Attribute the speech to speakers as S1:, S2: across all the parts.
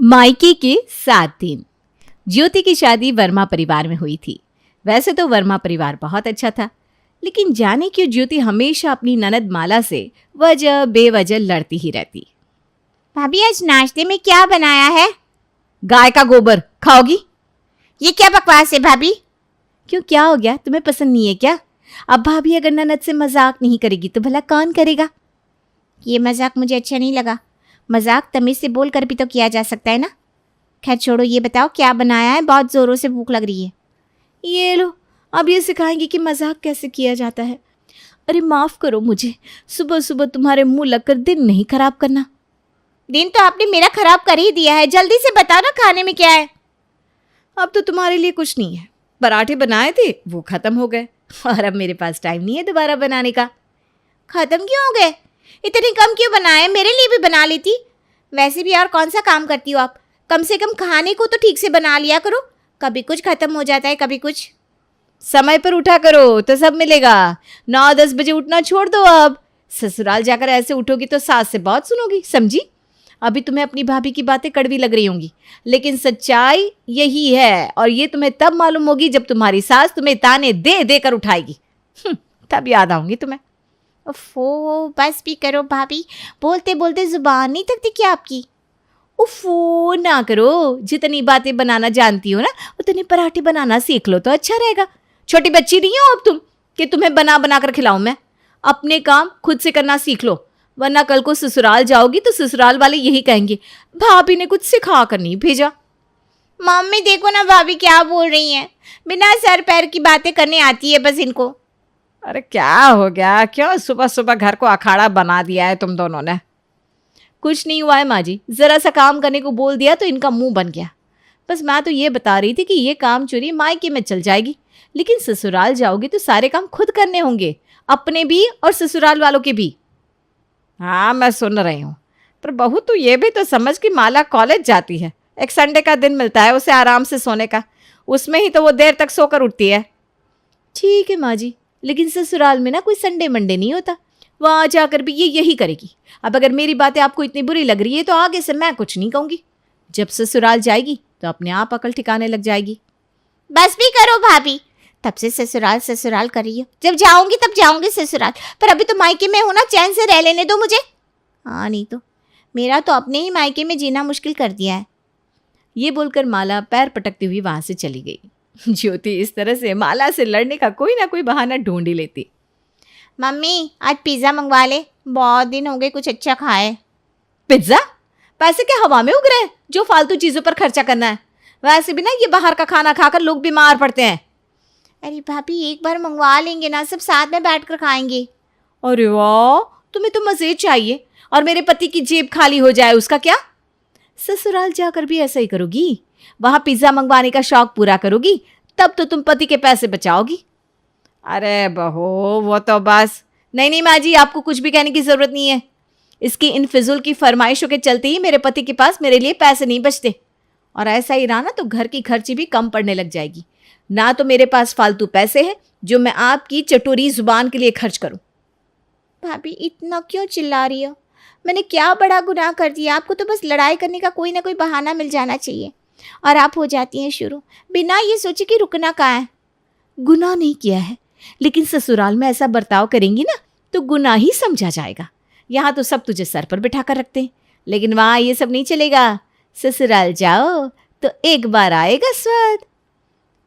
S1: मायके के 7 दिन। ज्योति की शादी वर्मा परिवार में हुई थी। वैसे तो वर्मा परिवार बहुत अच्छा था, लेकिन जाने क्यों ज्योति हमेशा अपनी ननद माला से वजह बेवजह लड़ती ही रहती।
S2: भाभी आज नाश्ते में क्या बनाया है?
S1: गाय का गोबर खाओगी?
S2: ये क्या बकवास है भाभी?
S1: क्यों, क्या हो गया? तुम्हें पसंद नहीं है क्या? अब भाभी अगर ननद से मजाक नहीं करेगी तो भला कौन करेगा?
S2: ये मजाक मुझे अच्छा नहीं लगा। मजाक तमीज से बोल कर भी तो किया जा सकता है ना। खैर छोड़ो, ये बताओ क्या बनाया है? बहुत जोरों से भूख लग रही है।
S1: ये लो, अब ये सिखाएंगी कि मजाक कैसे किया जाता है। अरे माफ करो मुझे, सुबह सुबह तुम्हारे मुंह लगकर दिन नहीं खराब करना।
S2: दिन तो आपने मेरा खराब कर ही दिया है। जल्दी से बताओ ना खाने में क्या है।
S1: अब तो तुम्हारे लिए कुछ नहीं है। पराठे बनाए थे, वो खत्म हो गए और अब मेरे पास टाइम नहीं है दोबारा बनाने का।
S2: खत्म क्यों हो गए? इतने कम क्यों बनाए? मेरे लिए भी बना लेती। वैसे भी और कौन सा काम करती हो आप? कम से कम खाने को तो ठीक से बना लिया करो। कभी कुछ खत्म हो जाता है, कभी कुछ।
S1: समय पर उठा करो तो सब मिलेगा। 9-10 बजे उठना छोड़ दो। अब ससुराल जाकर ऐसे उठोगी तो सास से बहुत सुनोगी, समझी? अभी तुम्हें अपनी भाभी की बातें कड़वी लग रही होंगी, लेकिन सच्चाई यही है और ये तुम्हें तब मालूम होगी जब तुम्हारी सास तुम्हें ताने दे देकर उठाएगी। तब याद आऊंगी तुम्हें।
S2: उफ़ो, बस भी करो भाभी। बोलते बोलते जुबान नहीं थकती क्या आपकी?
S1: उफ़ो ना करो। जितनी बातें बनाना जानती हो ना, उतने पराठे बनाना सीख लो तो अच्छा रहेगा। छोटी बच्ची नहीं हो अब तुम कि तुम्हें बना बना कर खिलाऊं मैं। अपने काम खुद से करना सीख लो, वरना कल को ससुराल जाओगी तो ससुराल वाले यही कहेंगे, भाभी ने कुछ सिखा कर नहीं भेजा।
S2: मम्मी देखो ना भाभी क्या बोल रही हैं। बिना सर पैर की बातें करने आती है बस इनको।
S1: अरे क्या हो गया? क्यों सुबह सुबह घर को अखाड़ा बना दिया है तुम दोनों ने? कुछ नहीं हुआ है माँ जी, जरा सा काम करने को बोल दिया तो इनका मुंह बन गया। बस मैं तो ये बता रही थी कि ये काम चोरी मायके में चल जाएगी, लेकिन ससुराल जाओगी तो सारे काम खुद करने होंगे, अपने भी और ससुराल वालों के भी। हाँ मैं सुन रही हूँ, पर बहू तू ये भी तो समझ कि माला कॉलेज जाती है। एक संडे का दिन मिलता है उसे आराम से सोने का, उसमें ही तो वो देर तक सोकर उठती है। ठीक है माँ जी, लेकिन ससुराल में ना कोई संडे मंडे नहीं होता, वहाँ जाकर भी ये यही करेगी। अब अगर मेरी बातें आपको इतनी बुरी लग रही है तो आगे से मैं कुछ नहीं कहूँगी। जब ससुराल जाएगी तो अपने आप अकल ठिकाने लग जाएगी।
S2: बस भी करो भाभी। तब से ससुराल ससुराल कर रही हो। जब जाऊंगी तब जाऊंगी ससुराल, पर अभी तो मायके में हो ना, चैन से रह लेने दो मुझे। हाँ नहीं तो मेरा तो अपने ही मायके में जीना मुश्किल कर दिया है।
S1: ये बोलकर माला पैर पटकती हुई वहां से चली गई। ज्योति इस तरह से माला से लड़ने का कोई ना कोई बहाना ढूंढ ही लेती।
S2: मम्मी आज पिज़्ज़ा मंगवा ले, बहुत दिन हो गए कुछ अच्छा खाए।
S1: पिज्जा? पैसे क्या हवा में उग रहे हैं जो फालतू चीजों पर खर्चा करना है? वैसे भी ना ये बाहर का खाना खाकर लोग बीमार पड़ते हैं।
S2: अरे भाभी एक बार मंगवा लेंगे ना, सब साथ में बैठकर खाएंगे।
S1: अरे वाह, तुम्हें तो मजे चाहिए और मेरे पति की जेब खाली हो जाए उसका क्या? ससुराल जाकर भी ऐसा ही करोगी? वहां पिज्जा मंगवाने का शौक पूरा करोगी, तब तो तुम पति के पैसे बचाओगी। अरे बहू वो तो बस। नहीं माँ जी, आपको कुछ भी कहने की जरूरत नहीं है। इसकी इन फिजूल की फरमाइशों के चलते ही मेरे पति के पास मेरे लिए पैसे नहीं बचते, और ऐसा ही रहा ना तो घर की खर्ची भी कम पड़ने लग जाएगी। ना तो मेरे पास फालतू पैसे हैं जो मैं आपकी चटोरी जुबान के लिए खर्च करूं।
S2: भाभी इतना क्यों चिल्ला रही हो? मैंने क्या बड़ा गुनाह कर दिया? आपको तो बस लड़ाई करने का कोई ना कोई बहाना मिल जाना चाहिए, और आप हो जाती हैं शुरू बिना ये सोचे कि रुकना कहाँ है।
S1: गुनाह नहीं किया है, लेकिन ससुराल में ऐसा बर्ताव करेंगी ना तो गुनाह ही समझा जाएगा। यहाँ तो सब तुझे सर पर बिठा कर रखते हैं, लेकिन वहाँ ये सब नहीं चलेगा। ससुराल जाओ तो एक बार आएगा स्वाद।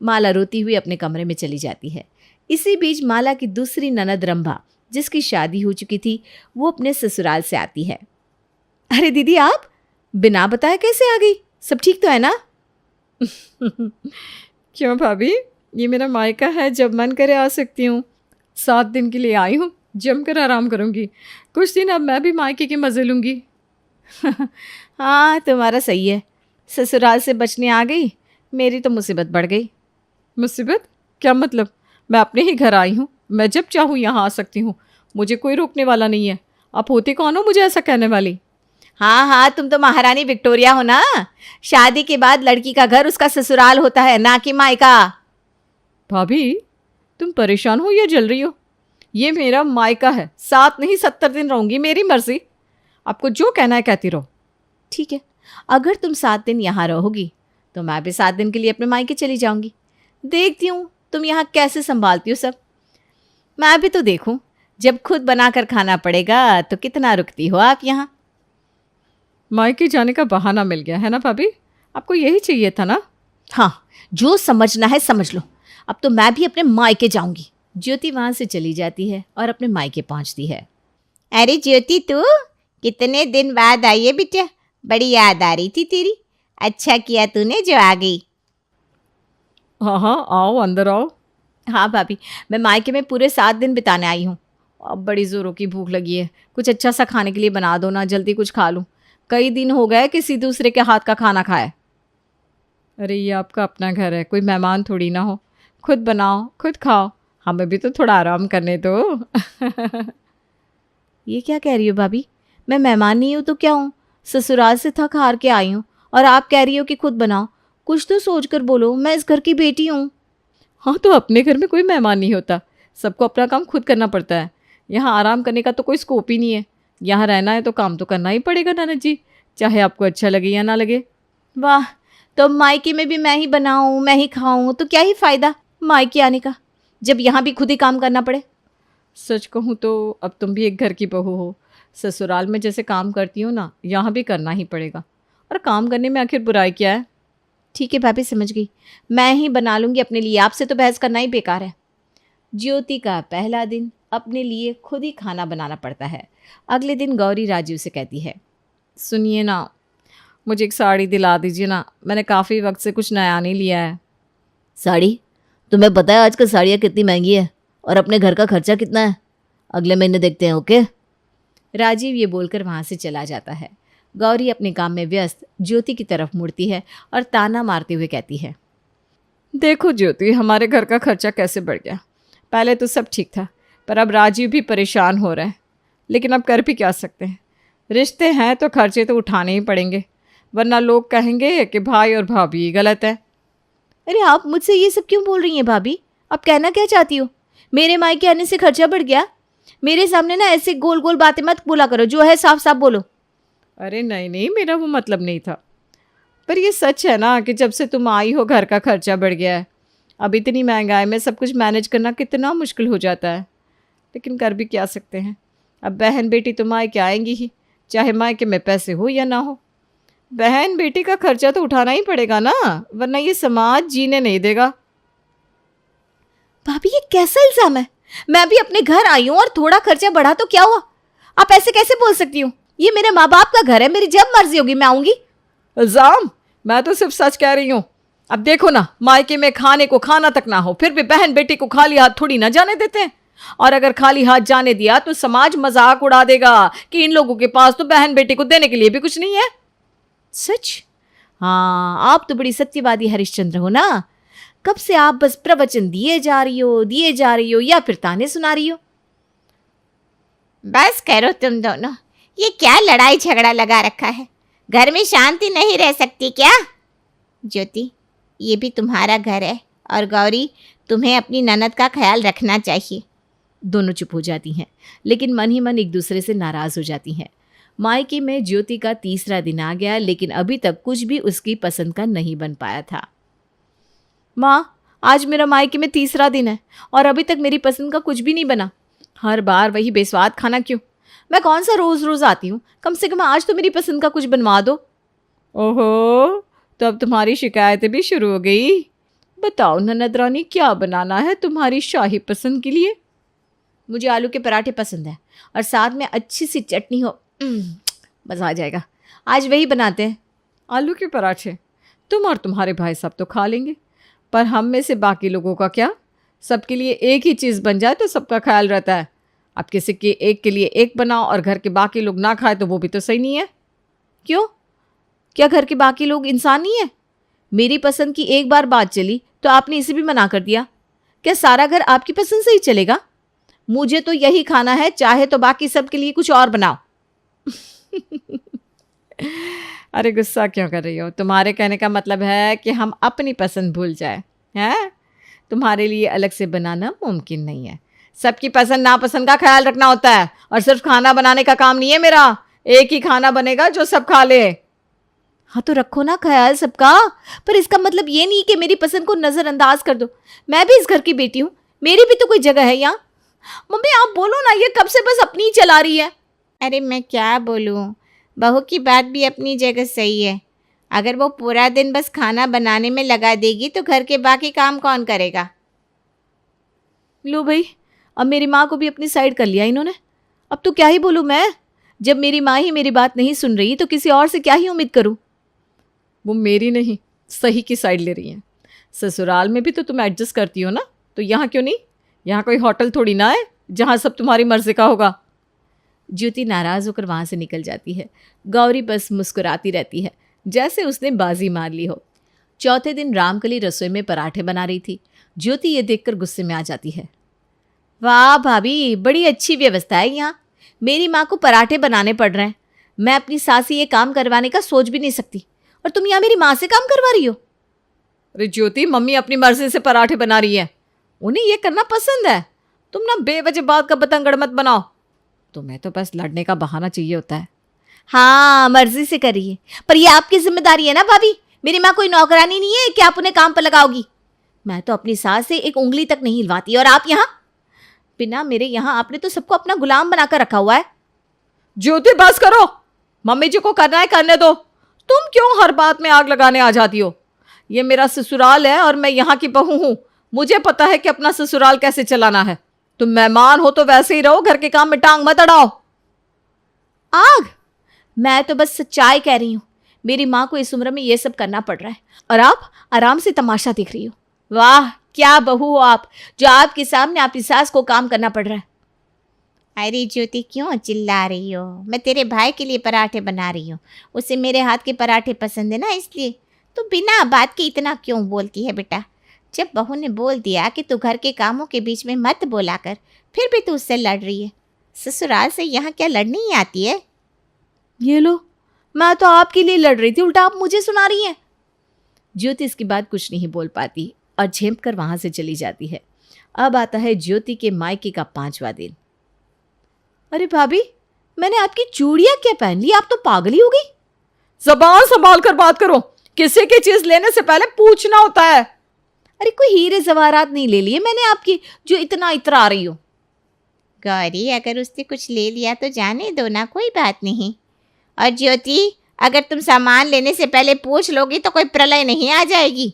S1: माला रोती हुई अपने कमरे में चली जाती है। इसी बीच माला की दूसरी ननद रंभा, जिसकी शादी हो चुकी थी, वो अपने ससुराल से आती है। अरे दीदी, आप बिना बताए कैसे आ गई? सब ठीक तो है ना?
S3: क्यों भाभी, ये मेरा मायका है, जब मन करे आ सकती हूँ। 7 दिन के लिए आई हूँ, जमकर आराम करूँगी। कुछ दिन अब मैं भी मायके के मज़े लूँगी।
S1: हाँ तुम्हारा सही है, ससुराल से बचने आ गई, मेरी तो मुसीबत बढ़ गई।
S3: मुसीबत? क्या मतलब? मैं अपने ही घर आई हूँ, मैं जब चाहूँ यहाँ आ सकती हूँ, मुझे कोई रोकने वाला नहीं है। आप होती कौन हो मुझे ऐसा कहने वाली?
S1: हाँ तुम तो महारानी विक्टोरिया हो ना। शादी के बाद लड़की का घर उसका ससुराल होता है, ना कि मायका।
S3: भाभी तुम परेशान हो या जल रही हो? ये मेरा मायका है, 7 नहीं 70 दिन रहूंगी, मेरी मर्जी। आपको जो कहना है कहती रहो।
S1: ठीक है, अगर तुम 7 दिन यहाँ रहोगी तो मैं भी 7 दिन के लिए अपने मायके चली जाऊंगी। देखती हूँ तुम यहाँ कैसे संभालती हो सब। मैं भी तो देखूं, जब खुद बनाकर खाना पड़ेगा तो कितना रुकती हो आप यहाँ।
S3: मायके जाने का बहाना मिल गया है ना भाभी, आपको यही चाहिए था ना।
S1: हाँ, जो समझना है समझ लो। अब तो मैं भी अपने मायके जाऊंगी। ज्योति वहां से चली जाती है और अपने मायके पहुंचती है।
S2: अरे ज्योति, तू कितने दिन बाद आई है बेटा, बड़ी याद आ रही थी तेरी। अच्छा किया तूने जो आ गई।
S3: हाँ हाँ, आओ अंदर आओ।
S1: हाँ भाभी, मैं मायके में पूरे 7 दिन बिताने आई हूँ। अब बड़ी ज़ोरों की भूख लगी है, कुछ अच्छा सा खाने के लिए बना दो ना, जल्दी कुछ खा लूँ। कई दिन हो गए किसी दूसरे के हाथ का खाना खाए।
S3: अरे ये आपका अपना घर है, कोई मेहमान थोड़ी ना हो। खुद बनाओ खुद खाओ, हमें भी तो थोड़ा आराम करने दो।
S1: ये क्या कह रही हो भाभी? मैं मेहमान नहीं हूँ तो क्या हूँ? ससुराल से थक हार के आई हूँ और आप कह रही हो कि खुद बनाओ। कुछ तो सोच कर बोलो, मैं इस घर की बेटी हूँ।
S3: हाँ तो अपने घर में कोई मेहमान नहीं होता, सबको अपना काम खुद करना पड़ता है। यहाँ आराम करने का तो कोई स्कोप ही नहीं है। यहाँ रहना है तो काम तो करना ही पड़ेगा ननद जी, चाहे आपको अच्छा लगे या ना लगे।
S1: वाह, तो मायके में भी मैं ही बनाऊँ मैं ही खाऊँ तो क्या ही फ़ायदा मायके आने का, जब यहाँ भी खुद ही काम करना पड़े।
S3: सच कहूँ तो अब तुम भी एक घर की बहू हो। ससुराल में जैसे काम करती हो ना, यहाँ भी करना ही पड़ेगा। और काम करने में आखिर बुराई क्या है।
S1: ठीक है भाभी, समझ गई। मैं ही बना लूँगी अपने लिए, आपसे तो बहस करना ही बेकार है। ज्योति का पहला दिन अपने लिए खुद ही खाना बनाना पड़ता है। अगले दिन गौरी राजू से कहती है,
S3: सुनिए ना, मुझे एक साड़ी दिला दीजिए ना, मैंने काफ़ी वक्त से कुछ नया नहीं लिया है।
S4: साड़ी? तुम्हें पता है आजकल साड़ियाँ कितनी महंगी है और अपने घर का खर्चा कितना है? अगले महीने देखते हैं, ओके?
S1: राजीव ये बोलकर वहाँ से चला जाता है। गौरी अपने काम में व्यस्त ज्योति की तरफ मुड़ती है और ताना मारते हुए कहती है,
S3: देखो ज्योति, हमारे घर का खर्चा कैसे बढ़ गया। पहले तो सब ठीक था, पर अब राजीव भी परेशान हो रहा है। लेकिन अब कर भी क्या सकते हैं, रिश्ते हैं तो खर्चे तो उठाने ही पड़ेंगे, वरना लोग कहेंगे कि भाई और भाभी गलत है।
S1: अरे आप मुझसे ये सब क्यों बोल रही हैं भाभी? आप कहना क्या चाहती हो? मेरे मायके आने से खर्चा बढ़ गया? मेरे सामने ना ऐसे गोल गोल बातें मत बोला करो, जो है साफ साफ बोलो।
S3: अरे नहीं नहीं, मेरा वो मतलब नहीं था। पर ये सच है ना कि जब से तुम आई हो घर का खर्चा बढ़ गया है। अब इतनी महंगाई में सब कुछ मैनेज करना कितना मुश्किल हो जाता है। लेकिन कर भी क्या सकते हैं, अब बहन बेटी तो मायके आएंगी ही, चाहे मायके में पैसे हो या ना हो। बहन बेटी का खर्चा तो उठाना ही पड़ेगा ना, वरना ये समाज जीने नहीं देगा।
S1: भाभी ये कैसा इल्जाम है? मैं भी अपने घर आई हूँ और थोड़ा खर्चा बढ़ा तो क्या हुआ? आप ऐसे कैसे बोल सकती हो? ये मेरे माँ बाप का घर है, मेरी जब मर्जी होगी मैं आऊंगी।
S3: इल्जाम? मैं तो सिर्फ सच कह रही हूँ। अब देखो ना, मायके में खाने को खाना तक ना हो, फिर भी बहन बेटी को खाली हाथ थोड़ी ना जाने देते हैं। और अगर खाली हाथ जाने दिया तो समाज मजाक उड़ा देगा कि इन लोगों के पास तो बहन बेटी को देने के लिए भी कुछ नहीं है।
S1: सच? हाँ, आप तो बड़ी सत्यवादी हरिश्चंद्र हो ना। कब से आप बस प्रवचन दिए जा रही हो या फिर ताने सुना रही हो?
S2: बस करो तुम दोनों, ये क्या लड़ाई झगड़ा लगा रखा है? घर में शांति नहीं रह सकती क्या? ज्योति, ये भी तुम्हारा घर है, और गौरी, तुम्हें अपनी ननद का ख्याल रखना चाहिए।
S1: दोनों चुप हो जाती हैं, लेकिन मन ही मन एक दूसरे से नाराज हो जाती हैं। मायके में ज्योति का तीसरा दिन आ गया, लेकिन अभी तक कुछ भी उसकी पसंद का नहीं बन पाया था। माँ, आज मेरा मायके में तीसरा दिन है और अभी तक मेरी पसंद का कुछ भी नहीं बना। हर बार वही बेस्वाद खाना क्यों? मैं कौन सा रोज रोज आती हूँ? कम से कम आज तो मेरी पसंद का कुछ बनवा दो।
S3: ओहो, तो अब तुम्हारी शिकायतें भी शुरू हो गई। बताओ ननद रानी, क्या बनाना है तुम्हारी शाही पसंद के लिए?
S1: मुझे आलू के पराठे पसंद है और साथ में अच्छी सी चटनी हो, मज़ा आ जाएगा। आज वही बनाते हैं।
S3: आलू के पराठे तुम और तुम्हारे भाई साहब तो खा लेंगे, पर हम में से बाकी लोगों का क्या? सबके लिए एक ही चीज़ बन जाए तो सबका ख्याल रहता है। अब किसी के एक के लिए एक बनाओ और घर के बाकी लोग ना खाए तो वो भी तो सही नहीं है।
S1: क्यों? क्या घर के बाकी लोग इंसान नहीं है? मेरी पसंद की एक बार बात चली तो आपने इसे भी मना कर दिया। क्या सारा घर आपकी पसंद से ही चलेगा? मुझे तो यही खाना है, चाहे तो बाकी सब के लिए कुछ और बनाओ।
S3: अरे गुस्सा क्यों कर रही हो? तुम्हारे कहने का मतलब है कि हम अपनी पसंद भूल जाए हैं? तुम्हारे लिए अलग से बनाना मुमकिन नहीं है। सबकी पसंद नापसंद का ख्याल रखना होता है, और सिर्फ खाना बनाने का काम नहीं है मेरा। एक ही खाना बनेगा जो सब खा ले।
S1: हाँ तो रखो ना ख्याल सबका, पर इसका मतलब ये नहीं कि मेरी पसंद को नज़रअंदाज कर दो। मैं भी इस घर की बेटी हूँ, मेरी भी तो कोई जगह है यहाँ। मम्मी आप बोलो ना, ये कब से बस अपनी ही चला रही है।
S2: अरे मैं क्या बोलूँ, बहू की बात भी अपनी जगह सही है। अगर वो पूरा दिन बस खाना बनाने में लगा देगी तो घर के बाकी काम कौन करेगा।
S1: लो भाई, अब मेरी माँ को भी अपनी साइड कर लिया इन्होंने। अब तो क्या ही बोलूँ मैं, जब मेरी माँ ही मेरी बात नहीं सुन रही तो किसी और से क्या ही उम्मीद करूँ।
S3: वो मेरी नहीं, सही की साइड ले रही हैं। ससुराल में भी तो तुम एडजस्ट करती हो ना, तो यहाँ क्यों नहीं? यहाँ कोई होटल थोड़ी ना है जहाँ सब तुम्हारी मर्जी का होगा।
S1: ज्योति नाराज होकर वहाँ से निकल जाती है। गौरी बस मुस्कुराती रहती है, जैसे उसने बाजी मार ली हो। चौथे दिन रामकली रसोई में पराठे बना रही थी। ज्योति ये देखकर गुस्से में आ जाती है। वाह भाभी, बड़ी अच्छी व्यवस्था है यहाँ। मेरी माँ को पराठे बनाने पड़ रहे हैं, मैं अपनी सास से ये काम करवाने का सोच भी नहीं सकती, और तुम यहाँ मेरी माँ से काम करवा रही हो।
S3: अरे ज्योति, मम्मी अपनी मर्जी से पराठे बना रही है, उन्हें ये करना पसंद है। तुम ना बेवजह बात का बतंगड़ मत बनाओ। तुम्हें तो बस लड़ने का बहाना चाहिए होता है।
S1: हाँ मर्जी से करिए, पर ये आपकी जिम्मेदारी है ना भाभी। मेरी माँ कोई नौकरानी नहीं है कि आप उन्हें काम पर लगाओगी। मैं तो अपनी सास से एक उंगली तक नहीं हिलवाती, और आप यहाँ बिना मेरे यहाँ आपने तो सबको अपना गुलाम बनाकर रखा हुआ है।
S3: ज्योति बस करो, मम्मी जी को करना है करने दो। तुम क्यों हर बात में आग लगाने आ जाती हो? ये मेरा ससुराल है और मैं यहाँ की बहू हूँ। मुझे पता है कि अपना ससुराल कैसे चलाना है। तुम मेहमान हो तो वैसे ही रहो, घर के काम में टांग मत अड़ाओ।
S1: आग? मैं तो बस सच्चाई कह रही हूँ। मेरी माँ को इस उम्र में ये सब करना पड़ रहा है, और आप आराम से तमाशा देख रही हो। वाह क्या बहू हो आप, जो आपके सामने आपकी सास को काम करना पड़ रहा है।
S2: अरे ज्योति क्यों चिल्ला रही हो, मैं तेरे भाई के लिए पराठे बना रही हूँ। उसे मेरे हाथ के पराठे पसंद है ना, इसलिए। तो बिना बात के इतना क्यों बोलती है बेटा? जब बहू ने बोल दिया कि तू घर के कामों के बीच में मत बोला कर, फिर भी तू उससे लड़ रही है। ससुराल से यहाँ क्या लड़नी ही आती है?
S1: ये लो, मैं तो आपके लिए लड़ रही थी, उल्टा आप मुझे सुना रही हैं। ज्योति इसके बाद कुछ नहीं बोल पाती और झेप कर वहां से चली जाती है। अब आता है ज्योति के मायके का 5वां दिन। अरे भाभी, मैंने आपकी चूड़ियां क्या पहन ली? आप तो पागल ही हो गई।
S3: जबान संभाल कर बात करो, किसी की चीज लेने से पहले पूछना होता है।
S1: अरे कोई हीरे जवाहरात नहीं ले लिए मैंने आपकी, जो इतना इतरा रही हो।
S2: गौरी, अगर उसने कुछ ले लिया तो जाने दो ना, कोई बात नहीं। और ज्योति, अगर तुम सामान लेने से पहले पूछ लोगी तो कोई प्रलय नहीं आ जाएगी।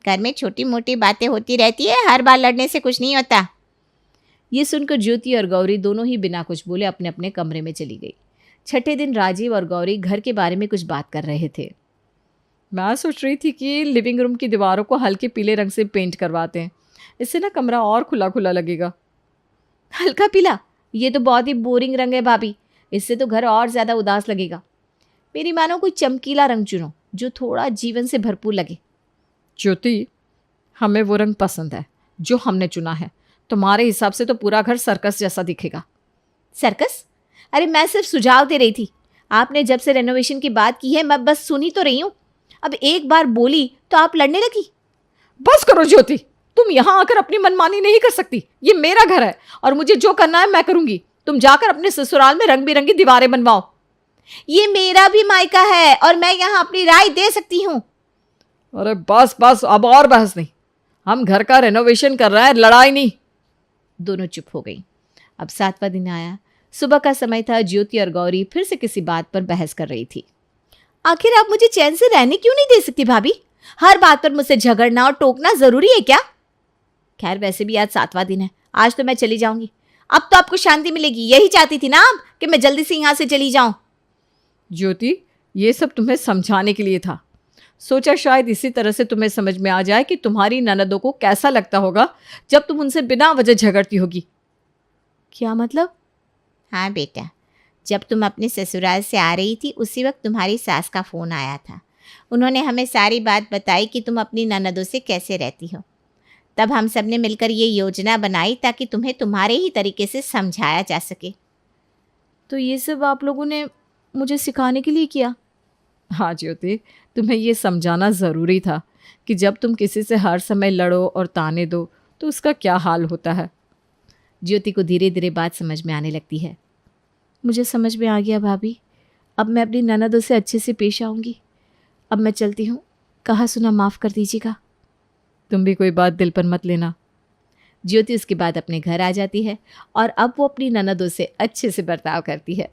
S2: घर में छोटी मोटी बातें होती रहती है, हर बार लड़ने से कुछ नहीं होता।
S1: ये सुनकर ज्योति और गौरी दोनों ही बिना कुछ बोले अपने अपने कमरे में चली गई। छठे दिन राजीव और गौरी घर के बारे में कुछ बात कर रहे थे।
S3: मैं सोच रही थी कि लिविंग रूम की दीवारों को हल्के पीले रंग से पेंट करवाते हैं, इससे ना कमरा और खुला खुला लगेगा।
S1: हल्का पीला? ये तो बहुत ही बोरिंग रंग है भाभी, इससे तो घर और ज़्यादा उदास लगेगा। मेरी मानो कोई चमकीला रंग चुनो जो थोड़ा जीवन से भरपूर लगे।
S3: ज्योति, हमें वो रंग पसंद है जो हमने चुना है। तुम्हारे हिसाब से तो पूरा घर सर्कस जैसा दिखेगा।
S1: सर्कस? अरे मैं सिर्फ सुझाव दे रही थी। आपने जब से रेनोवेशन की बात की है मैं बस सुनी तो रही हूँ। अब एक बार बोली तो आप लड़ने लगी।
S3: बस करो ज्योति, तुम यहाँ आकर अपनी मनमानी नहीं कर सकती। ये मेरा घर है और मुझे जो करना है मैं करूंगी। तुम जाकर अपने ससुराल में रंग बिरंगी दीवारें बनवाओ।
S1: ये मेरा भी मायका है और मैं यहाँ अपनी राय दे सकती हूँ।
S3: अरे बस बस, अब और बहस नहीं। हम घर का रेनोवेशन कर रहे हैं, लड़ाई नहीं।
S1: दोनों चुप हो गई। अब 7वां दिन आया। सुबह का समय था। ज्योति और गौरी फिर से किसी बात पर बहस कर रही थी। आखिर आप मुझे चैन से रहने क्यों नहीं दे सकती भाभी? हर बात पर मुझसे झगड़ना और टोकना जरूरी है क्या? खैर वैसे भी आज 7वां दिन है, आज तो मैं चली जाऊंगी। अब तो आपको शांति मिलेगी, यही चाहती थी ना आप कि मैं जल्दी से यहाँ से चली जाऊं।
S3: ज्योति, ये सब तुम्हें समझाने के लिए था। सोचा शायद इसी तरह से तुम्हें समझ में आ जाए कि तुम्हारी ननदों को कैसा लगता होगा जब तुम उनसे बिना वजह झगड़ती होगी।
S1: क्या मतलब?
S2: हाँ बेटा, जब तुम अपने ससुराल से आ रही थी उसी वक्त तुम्हारी सास का फ़ोन आया था। उन्होंने हमें सारी बात बताई कि तुम अपनी ननदों से कैसे रहती हो। तब हम सब ने मिलकर ये योजना बनाई ताकि तुम्हें तुम्हारे ही तरीके से समझाया जा सके।
S1: तो ये सब आप लोगों ने मुझे सिखाने के लिए किया?
S3: हाँ ज्योति, तुम्हें ये समझाना ज़रूरी था कि जब तुम किसी से हर समय लड़ो और ताने दो तो उसका क्या हाल होता है।
S1: ज्योति को धीरे धीरे बात समझ में आने लगती है। मुझे समझ में आ गया भाभी, अब मैं अपनी ननदों से अच्छे से पेश आऊँगी। अब मैं चलती हूँ, कहा सुना माफ़ कर दीजिएगा।
S3: तुम भी कोई बात दिल पर मत लेना।
S1: ज्योति उसके बाद अपने घर आ जाती है और अब वो अपनी ननदों से अच्छे से बर्ताव करती है।